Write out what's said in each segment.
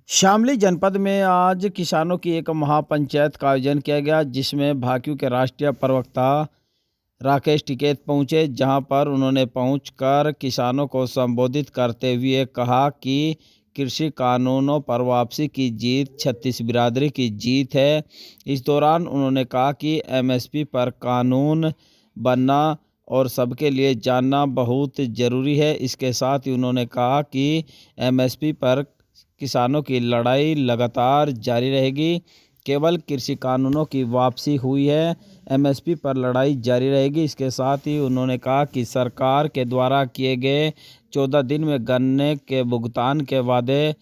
शामली जनपद में आज किसानों की एक महापंचायत का आयोजन किया गया, जिसमें भाकियू के राष्ट्रीय प्रवक्ता राकेश टिकैत पहुंचे, जहां पर उन्होंने पहुंचकर किसानों को संबोधित करते हुए कहा कि कृषि कानूनों पर वापसी की जीत छत्तीस बिरादरी की जीत है। इस दौरान उन्होंने कहा कि एमएसपी पर कानून बनना और सबके लिए जानना बहुत ज़रूरी है। इसके साथ ही उन्होंने कहा कि एमएसपी पर किसानों की लड़ाई लगातार जारी रहेगी। केवल कृषि कानूनों की वापसी हुई है, एमएसपी पर लड़ाई जारी रहेगी। इसके साथ ही उन्होंने कहा कि सरकार के द्वारा किए गए 14 दिन में गन्ने के भुगतान के वादे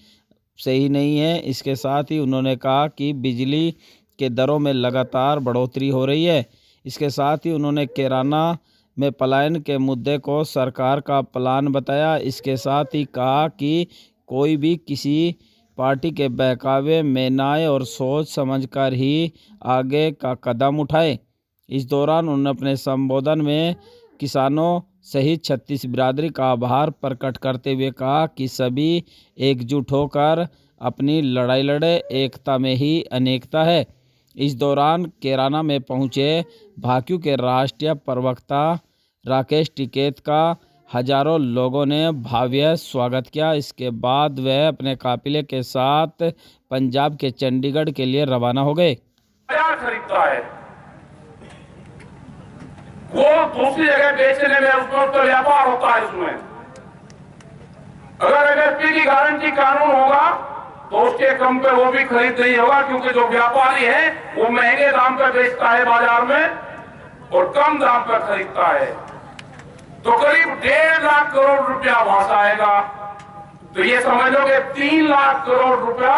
सही नहीं है। इसके साथ ही उन्होंने कहा कि बिजली के दरों में लगातार बढ़ोतरी हो रही है। इसके साथ ही उन्होंने किराना में पलायन के मुद्दे को सरकार का प्लान बताया। इसके साथ ही कहा कि कोई भी किसी पार्टी के बहकावे में ना आए और सोच समझकर ही आगे का कदम उठाए। इस दौरान उन्होंने अपने संबोधन में किसानों सहित छत्तीस बिरादरी का आभार प्रकट करते हुए कहा कि सभी एकजुट होकर अपनी लड़ाई लड़े, एकता में ही अनेकता है। इस दौरान कैराना में पहुंचे भाकियू के राष्ट्रीय प्रवक्ता राकेश टिकैत का हजारों लोगों ने भव्य स्वागत किया। इसके बाद वह अपने काफिले के साथ पंजाब के चंडीगढ़ के लिए रवाना हो गए। क्या खरीदता है वो दूसरी जगह बेचने में, उसमें तो व्यापार होता है। इसमें अगर एमएसपी की गारंटी कानून होगा तो उसके कम पे वो भी खरीद नहीं होगा, क्योंकि जो व्यापारी है वो महंगे दाम पे बेचता है बाजार में और कम दाम पे खरीदता है। तो करीब 1.5 लाख करोड़ रुपया वहां आएगा। तो ये समझ लो कि 3 लाख करोड़ रुपया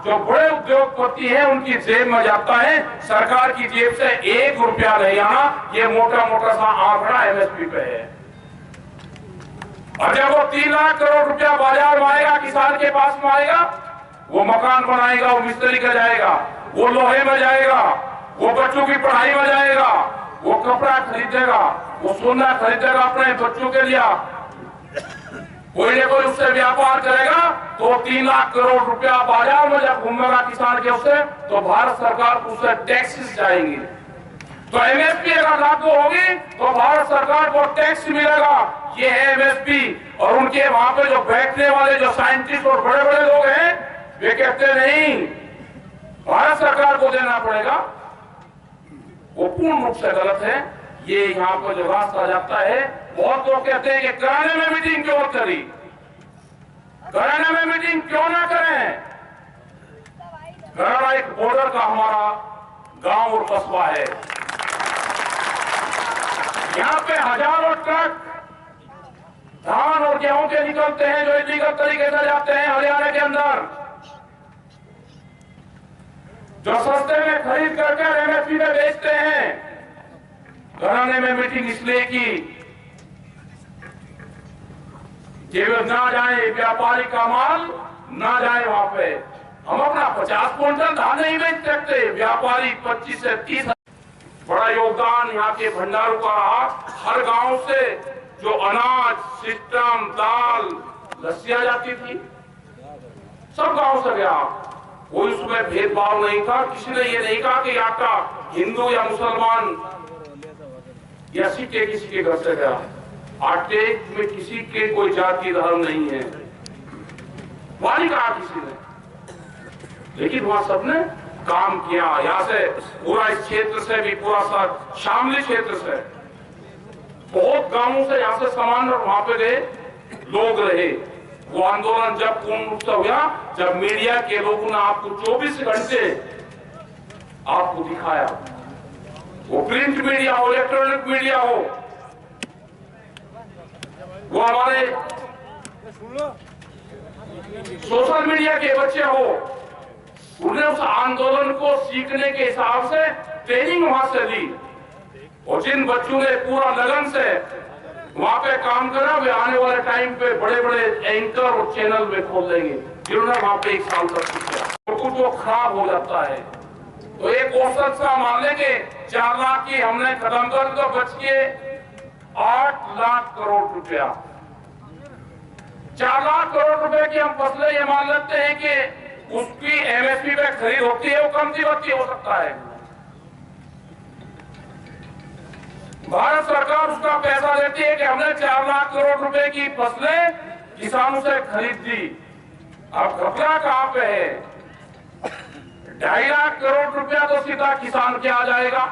जो बड़े उद्योगपति हैं उनकी जेब में जाता है, सरकार की जेब से 1 रुपया नहीं आना। ये मोटा मोटा सा आंकड़ा एमएसपी पे है। और जब वो 3 लाख करोड़ रुपया बाजार में आएगा, किसान के पास में आएगा, वो मकान बनाएगा, वो मिस्त्री का जाएगा, वो लोहे में जाएगा, वो बच्चों की पढ़ाई में जाएगा, वो कपड़ा खरीदेगा, वो सोना खरीदेगा अपने बच्चों के लिए, कोई ना कोई उससे व्यापार करेगा। तो 3 लाख करोड़ रुपया बाजार में जब घूमेगा किसान के उससे, तो भारत सरकार को उससे टैक्सेस जाएंगे। तो एमएसपी अगर लागू होगी तो भारत सरकार को टैक्स मिलेगा। ये है एमएसपी। और उनके वहां पे जो बैठने वाले जो साइंटिस्ट और बड़े बड़े लोग हैं, वे कहते नहीं भारत सरकार को देना पड़ेगा। वो पूर्ण रूप से गलत है। ये यहाँ पर जो रास्ता जाता है, बहुत लोग कहते हैं कि कराने में मीटिंग क्यों करी, कराने में मीटिंग क्यों ना करें। कराना एक बॉर्डर का हमारा गांव और कस्बा है। यहाँ पे हजारों ट्रक धान और गेहूं के निकलते हैं जो इलीगल तरीके से जाते हैं हरियाणा के अंदर, जो सस्ते में खरीद करके एमएसपी में बेचते हैं। घराने में मीटिंग इसलिए की केवल ना जाए व्यापारी का माल, ना जाए वहां पे। हम अपना 50 क्विंटल धान नहीं बेच सकते, व्यापारी 25 से 30। बड़ा योगदान यहाँ के भंडारों का रहा। हर गांव से जो अनाज, सिस्टम, दाल, लस्सियां जाती थी, सब गांव से गया। कोई उसमें भेदभाव नहीं था। किसी ने ये नहीं कहा कि आपका हिंदू या मुसलमान या सिख के किसी के घर से गया। आटे में किसी के कोई जाति धर्म नहीं है, वहां नहीं कहा किसी ने, लेकिन वहां सबने काम किया। यहाँ से पूरा इस क्षेत्र से भी, पूरा शामली क्षेत्र से बहुत गांवों से यहाँ से सामान वहां पे गए, लोग रहे। वो आंदोलन जब पूर्ण रूप से हुआ, जब मीडिया के लोगों ने आपको 24 घंटे आपको दिखाया, वो प्रिंट मीडिया हो, इलेक्ट्रॉनिक मीडिया हो, वो हमारे सोशल मीडिया के बच्चे हो, उन्हें उस आंदोलन को सीखने के हिसाब से ट्रेनिंग वहां से ली। और जिन बच्चों ने पूरा लगन से वहां पे काम करा, वे आने वाले टाइम पे बड़े बड़े एंकर और चैनल में खोल देंगे, जिन्होंने वहां पे 1 साल तक सीखा। तो कुछ वो खराब हो जाता है। तो एक औसत सा मान लेंगे 4 लाख की हमने खत्म कर, तो बच के 8 लाख करोड़ रुपया। 4 लाख करोड़ रुपए की हम फसलें ये मान लेते हैं कि उसकी एमएसपी पे खरीद होती है वो कम कीमत हो सकता है। भारत सरकार उसका पैसा देती है कि हमने 4 लाख करोड़ रुपए की फसलें किसानों से खरीद दी। अब घपला कहां पे है? 2.5 लाख करोड़ रुपया तो सीधा किसान के आ जाएगा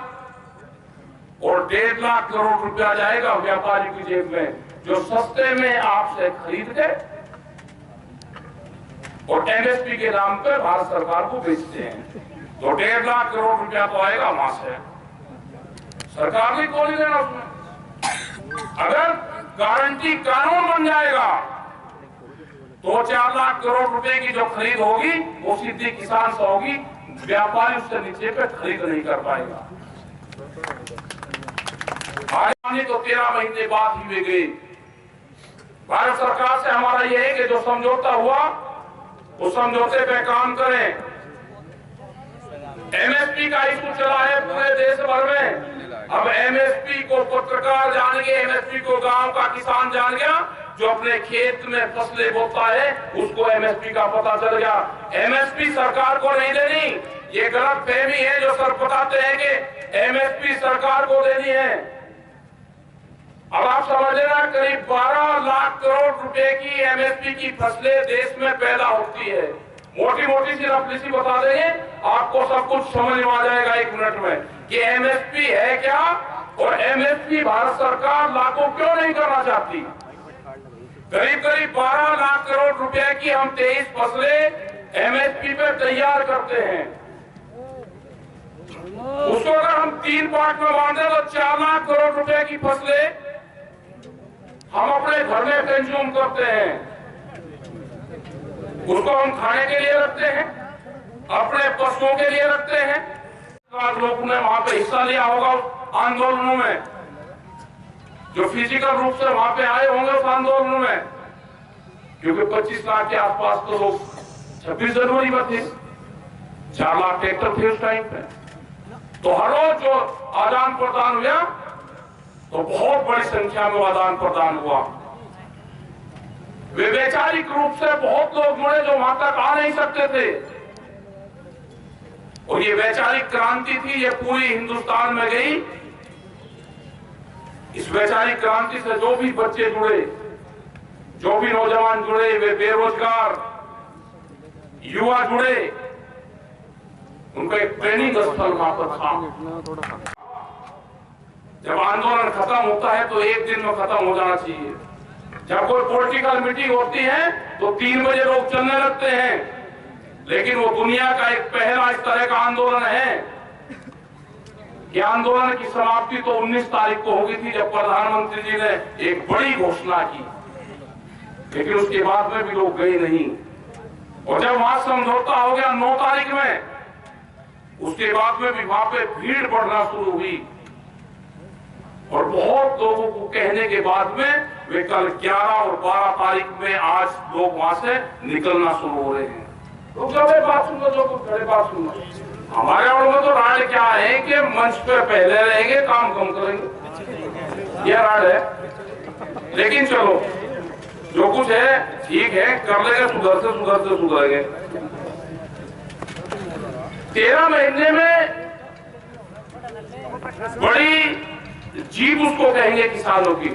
और 1.5 लाख करोड़ रुपया जाएगा व्यापारी की जेब में, जो सस्ते में आपसे खरीद के और एमएसपी के नाम पे भारत सरकार को बेचते हैं। तो 1.5 लाख करोड़ रुपया तो आएगा वहां से, सरकार भी को नहीं देना उसमें। अगर गारंटी कानून बन जाएगा तो 4 लाख करोड़ रुपए की जो खरीद होगी वो सीधी किसान से होगी, व्यापारी उससे नीचे पे खरीद नहीं कर पाएगा। आज तो 13 महीने बाद ही वे गई। भारत सरकार से हमारा यह है कि जो समझौता हुआ उस समझौते पे काम करें। एमएसपी का इशू चला है पूरे देश भर में। अब एमएसपी को पत्रकार जान गए, एमएसपी को गांव का किसान जान गया, जो अपने खेत में फसलें बोता है उसको एमएसपी का पता चल गया। एमएसपी सरकार को नहीं देनी, ये गलत फहमी है जो सर बताते हैं कि एमएसपी सरकार को देनी है। अब आप समझ लेना, करीब 12 लाख करोड़ रुपए की एमएसपी की फसलें देश में पैदा होती है। मोटी मोटी सी रफली सी बता देंगे, आपको सब कुछ समझ में आ जाएगा 1 मिनट में कि एमएसपी है क्या और एमएसपी भारत सरकार लागू क्यों नहीं करना चाहती। करीब 12 लाख करोड़ रुपए की हम 23 फसलें एमएसपी पे तैयार करते हैं। उसको अगर हम 3 पार्ट में बांधे तो 4 लाख करोड़ रुपए की फसलें हम अपने घर में कंज्यूम करते हैं। उसको हम खाने के लिए रखते हैं, अपने पशुओं के लिए रखते हैं। लोगों ने वहां पे हिस्सा लिया होगा आंदोलनों में, जो फिजिकल रूप से वहां पे आए होंगे उस आंदोलनों में, क्योंकि 25 लाख के आसपास तो लोग 26 जनवरी में थे, 4 लाख ट्रैक्टर थे उस टाइम पे। तो हर रोज जो आदान प्रदान हुआ तो बहुत बड़ी संख्या में आदान प्रदान हुआ। वे वैचारिक रूप से बहुत लोग जुड़े जो वहां तक आ नहीं सकते थे, और ये वैचारिक क्रांति थी, ये पूरी हिंदुस्तान में गई। इस वैचारिक क्रांति से जो भी बच्चे जुड़े, जो भी नौजवान जुड़े, वे बेरोजगार युवा जुड़े, उनका एक ट्रेनिंग स्थल वहां पर था। जब आंदोलन खत्म होता है तो 1 दिन में खत्म हो जाना चाहिए। जब कोई पॉलिटिकल मीटिंग होती है तो 3 बजे लोग चलने लगते हैं, लेकिन वो दुनिया का एक पहला इस तरह का आंदोलन है कि आंदोलन की समाप्ति तो 19 तारीख को होगी थी, जब प्रधानमंत्री जी ने एक बड़ी घोषणा की, लेकिन उसके बाद में भी लोग गए नहीं। और जब वहां समझौता हो गया 9 तारीख में, उसके बाद में भी वहां पे भीड़ बढ़ना शुरू हुई, और बहुत लोगों को कहने के बाद में वे कल 11 और 12 तारीख में आज लोग वहां से निकलना शुरू हो रहे हैं। लोग जब बात सुनो, जो कुछ खड़े बात सुनो। हमारे और में तो राड क्या है कि मंच पे पहले रहेंगे, काम कम करेंगे, यह राड है। लेकिन चलो, जो कुछ है ठीक है, कर लेंगे, सुधरेंगे। 13 महीने में बड़ी जीत उसको कहेंगे किसानों की,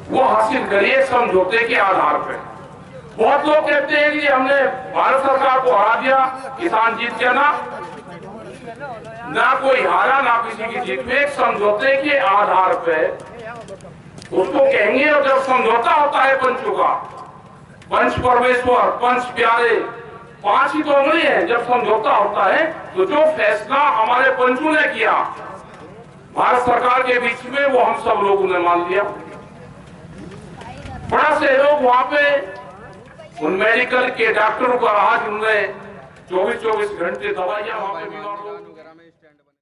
वो हासिल करिए समझौते के आधार पे। बहुत लोग कहते हैं कि हमने भारत सरकार को हरा दिया, किसान जीत गया। ना कोई हारा, ना किसी की जीत में, एक समझौते के आधार पे उसको कहेंगे। और जब समझौता होता है पंचों का, पंच परमेश्वर, पंच प्यारे, 5 ही तो उंगली है। जब समझौता होता है तो जो फैसला हमारे पंचों ने किया भारत सरकार के बीच में, वो हम सब लोगों ने मान लिया। बड़ा सहयोग वहां पे उन मेडिकल के डॉक्टरों का रहा, जिनने 24-24 घंटे दवाइयां वहां पे बीमार लोग